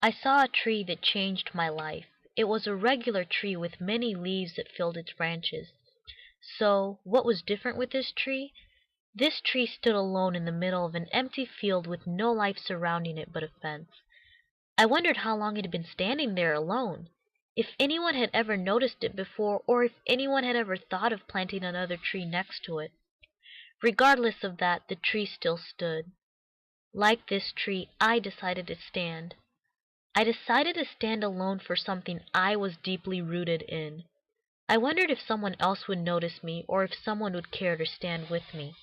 I saw a tree that changed my life. It was a regular tree with many leaves that filled its branches. So, what was different with this tree? This tree stood alone in the middle of an empty field with no life surrounding it but a fence. I wondered how long it had been standing there alone, if anyone had ever noticed it before, or if anyone had ever thought of planting another tree next to it. Regardless of that, the tree still stood. Like this tree, I decided to stand. I decided to stand alone for something I was deeply rooted in. I wondered if someone else would notice me, or if someone would care to stand with me.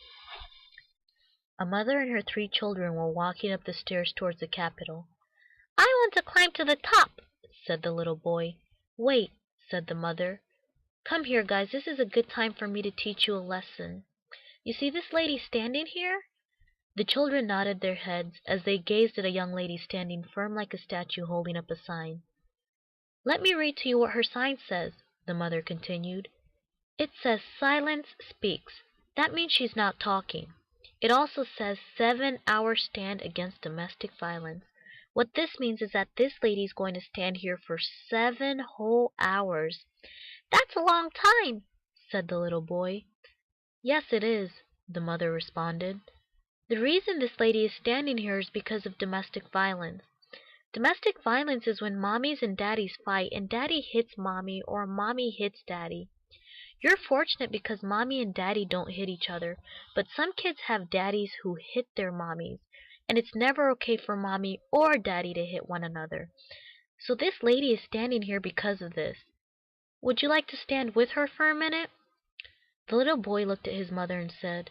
A mother and her 3 children were walking up the stairs towards the Capitol. "I want to climb to the top," said the little boy. "Wait," said the mother. "Come here, guys. This is a good time for me to teach you a lesson. You see this lady standing here?" The children nodded their heads as they gazed at a young lady standing firm like a statue holding up a sign. "Let me read to you what her sign says," the mother continued. "It says 'Silence Speaks.' That means she's not talking. It also says 7-hour stand against domestic violence. What this means is that this lady's going to stand here for 7 whole hours." "That's a long time," said the little boy. "Yes, it is," the mother responded. "The reason this lady is standing here is because of domestic violence. Domestic violence is when mommies and daddies fight and daddy hits mommy or mommy hits daddy. You're fortunate because mommy and daddy don't hit each other, but some kids have daddies who hit their mommies, and it's never okay for mommy or daddy to hit one another. So this lady is standing here because of this. Would you like to stand with her for a minute?" The little boy looked at his mother and said,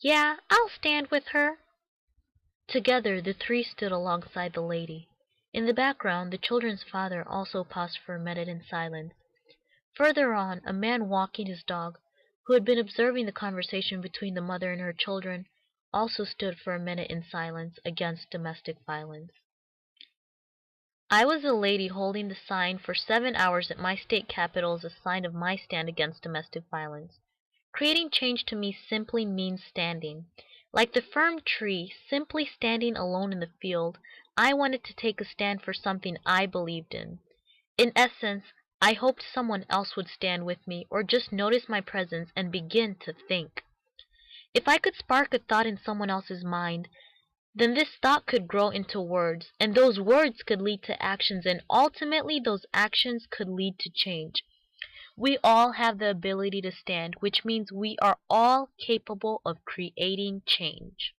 "Yeah, I'll stand with her." Together the 3 stood alongside the lady. In the background, the children's father also paused for a minute in silence. Further on, a man walking his dog, who had been observing the conversation between the mother and her children, also stood for a minute in silence against domestic violence. I was a lady holding the sign for 7 hours at my state capitol as a sign of my stand against domestic violence. Creating change to me simply means standing. Like the firm tree, simply standing alone in the field, I wanted to take a stand for something I believed in. In essence, I hoped someone else would stand with me, or just notice my presence and begin to think. If I could spark a thought in someone else's mind, then this thought could grow into words, and those words could lead to actions, and ultimately those actions could lead to change. We all have the ability to stand, which means we are all capable of creating change.